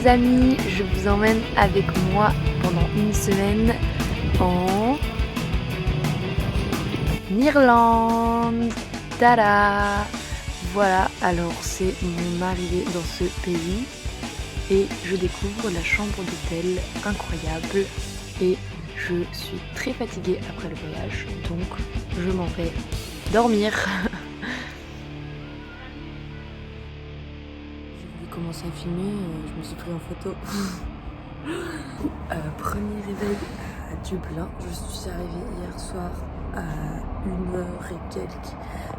les amis, je vous emmène avec moi pendant une semaine en Irlande. Tada! Voilà, alors c'est mon arrivée dans ce pays et je découvre la chambre d'hôtel incroyable et je suis très fatiguée après le voyage, donc je m'en vais dormir. J'ai commencé à filmer, je me suis pris en photo. Premier réveil à Dublin, je suis arrivée hier soir à 1h et quelques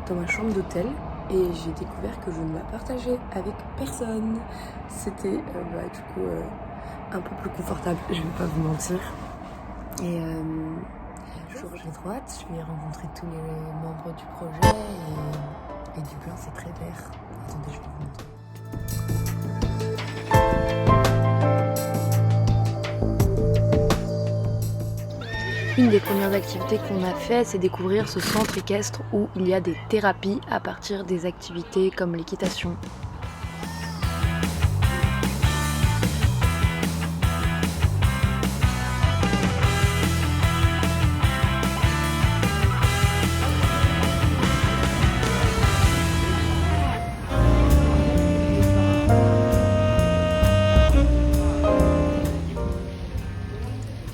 dans ma chambre d'hôtel et j'ai découvert que je ne la partageais avec personne. C'était du coup un peu plus confortable, je vais pas vous mentir. Et jour à droite, je vais rencontrer tous les membres du projet et Dublin c'est très vert. Attendez, je vais vous montrer. Une des premières activités qu'on a fait, c'est découvrir ce centre équestre où il y a des thérapies à partir des activités comme l'équitation.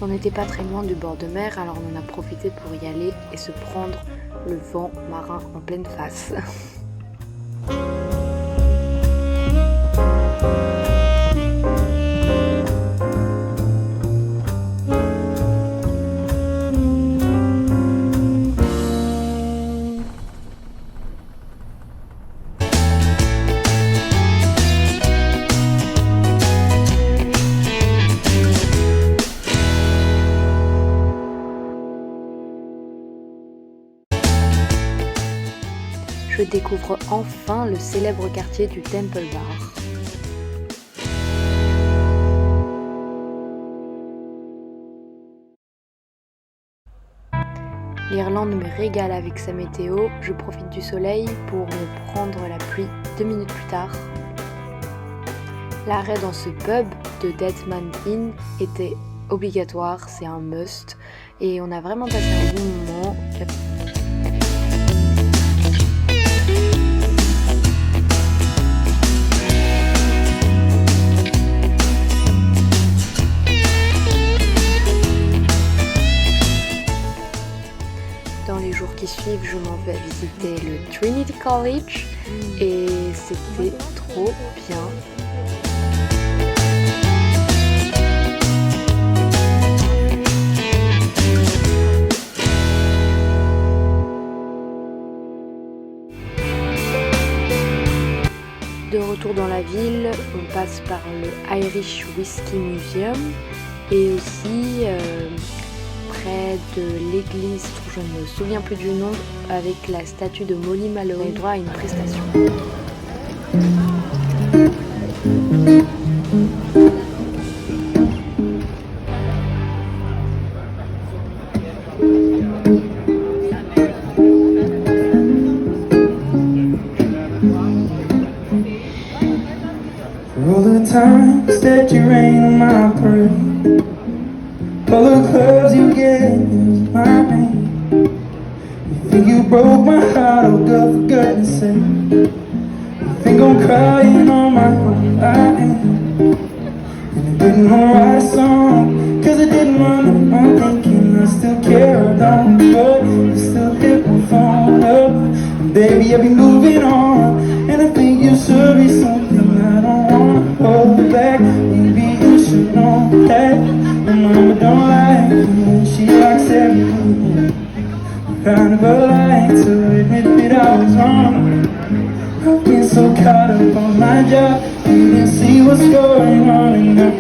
On n'était pas très loin du bord de mer, alors on en a profité pour y aller et se prendre le vent marin en pleine face. Je découvre enfin le célèbre quartier du Temple Bar. L'Irlande me régale avec sa météo, je profite du soleil pour me prendre la pluie 2 minutes plus tard. L'arrêt dans ce pub de Deadman Inn était obligatoire, c'est un must et on a vraiment passé un bon moment. Dans les jours qui suivent, je m'en vais visiter le Trinity College et c'était trop bien. De retour dans la ville, on passe par le Irish Whiskey Museum et aussi près de l'église, je ne me souviens plus du nom, avec la statue de Molly Malone. On a droit à une prestation. All the times that you rain on my parade, all the curves you gave is my name. You think you broke my heart, oh girl, for goodness sake. You think I'm crying on my own, I am. And it didn't know right song, cause it didn't run in my thinking. I still care, I don't, but you still hit my phone up. And baby, I've been moving on, and I think you should be something I don't wanna hold back. Maybe you should know that my mama don't like you, she likes everything. Kind of a lie to admit that I was wrong. I've been so caught up on my job, you didn't see what's going on, and now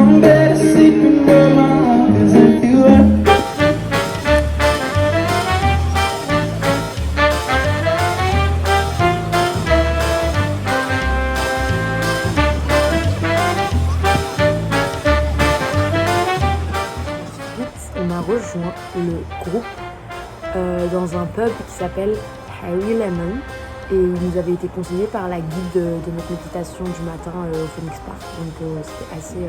I'm better sleeping on my own, cause if you left. On a rejoint le groupe dans un pub qui s'appelle Harry Lemon Et il nous avait été conseillé par la guide de notre méditation du matin au Phoenix Park. Donc c'était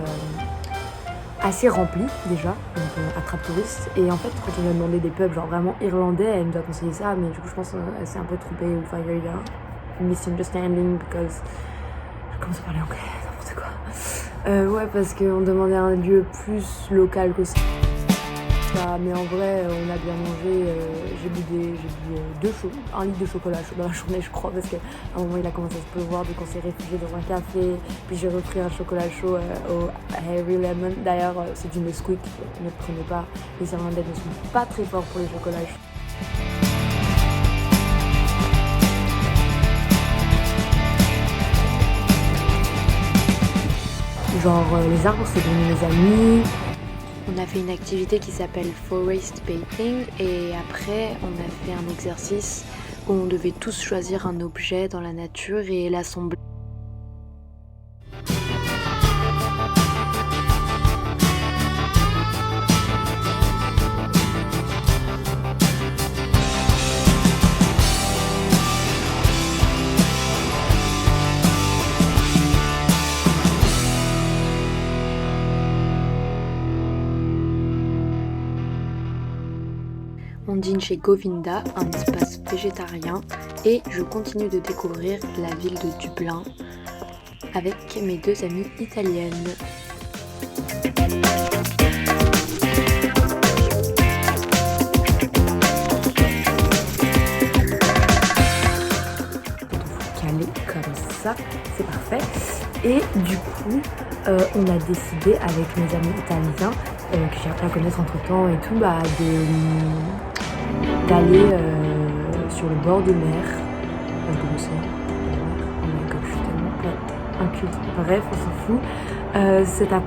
assez rempli déjà, donc attrape-touriste. Et en fait, quand on a demandé des pubs genre vraiment irlandais, elle nous a conseillé ça, mais du coup je pense qu'elle s'est un peu trompée, ou enfin il y a eu un misunderstanding, because je commence à parler anglais, n'importe quoi. Ouais, parce qu'on demandait un lieu plus local que ça. Mais en vrai, on a bien mangé. J'ai bu un litre de chocolat chaud dans la journée, je crois, parce qu'à un moment il a commencé à se pleuvoir, donc on s'est réfugié dans un café. Puis j'ai repris un chocolat chaud au Harry Lemon. D'ailleurs, c'est du Nesquik, ne le prenez pas. Les Irlandais ne sont pas très forts pour les chocolats chauds. Genre, les arbres, c'est devenu mes amis. On a fait une activité qui s'appelle Forest Bathing et après on a fait un exercice où on devait tous choisir un objet dans la nature et l'assembler. On dîne chez Govinda, un espace végétarien, et je continue de découvrir la ville de Dublin avec mes 2 amies italiennes. Calé comme ça, c'est parfait. Et du coup, on a décidé avec mes amis italiens, que j'ai appris à connaître entre temps et tout, d'aller sur le bord de mer, de l'océan, comme je suis tellement inculte. Bref, on s'en fout. C'est à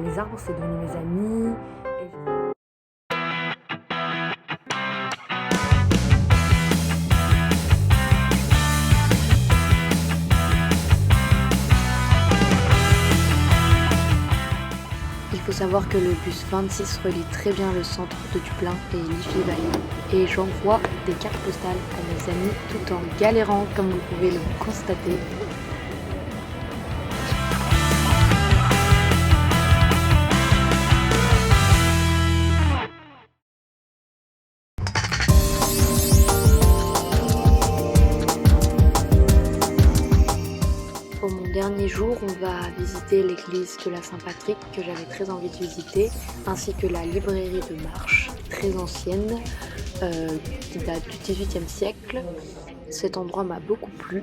les arbres, c'est devenu mes amis. Il faut savoir que le bus 26 relie très bien le centre de Dublin et Liffey Valley. Et j'envoie des cartes postales à mes amis tout en galérant, comme vous pouvez le constater. Pour mon dernier jour, on va visiter l'église de la Saint-Patrick que j'avais très envie de visiter, ainsi que la librairie de Marche, très ancienne, qui date du XVIIIe siècle. Cet endroit m'a beaucoup plu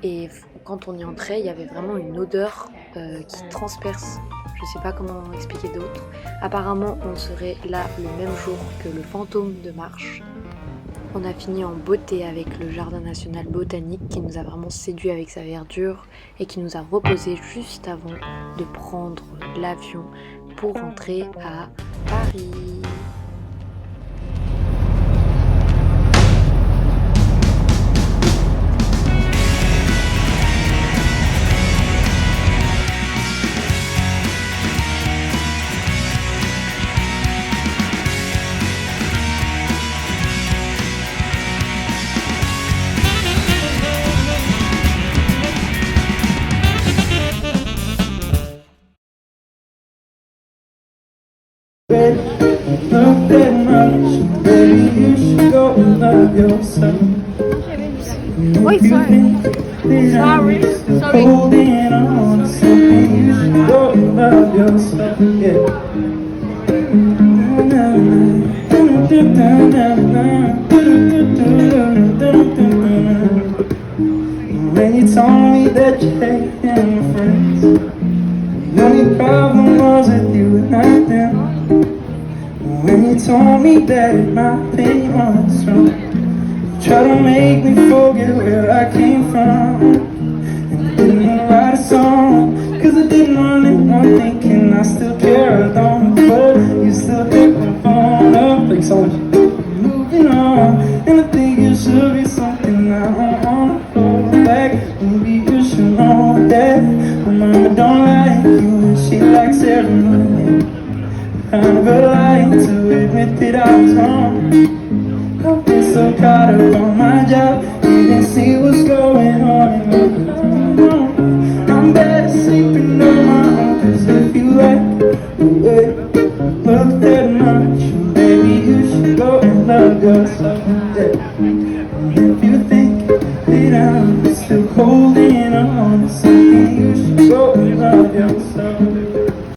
et quand on y entrait, il y avait vraiment une odeur qui transperce. Je ne sais pas comment expliquer d'autre. Apparemment, on serait là le même jour que le fantôme de Marche. On a fini en beauté avec le jardin national botanique qui nous a vraiment séduit avec sa verdure et qui nous a reposé juste avant de prendre l'avion pour rentrer à Paris. Not that much, baby, you should go and love yourself. Wait, sorry. Sorry. Holding on to something, you should go and love yourself, yeah. When you told me that you hate your friends, you only problem was with you and not them. When you told me that my pain was wrong, try to make me forget where I came from. And I didn't write a song, cause I didn't want anyone thinking I still care. I don't, but you still pick my phone up. Thanks so much. Moving on, and I think you should be something I don't wanna hold back. Maybe you should know that my mama don't like you and she likes everyone. I'm never lying to admit that I was wrong. I've been so caught up on my job, didn't see what's going on in my room. I'm better sleeping on my own, cause if you like the way I look that much, baby, you should go and love yourself today. And if you think that I'm still holding on to something, you should go and love yourself.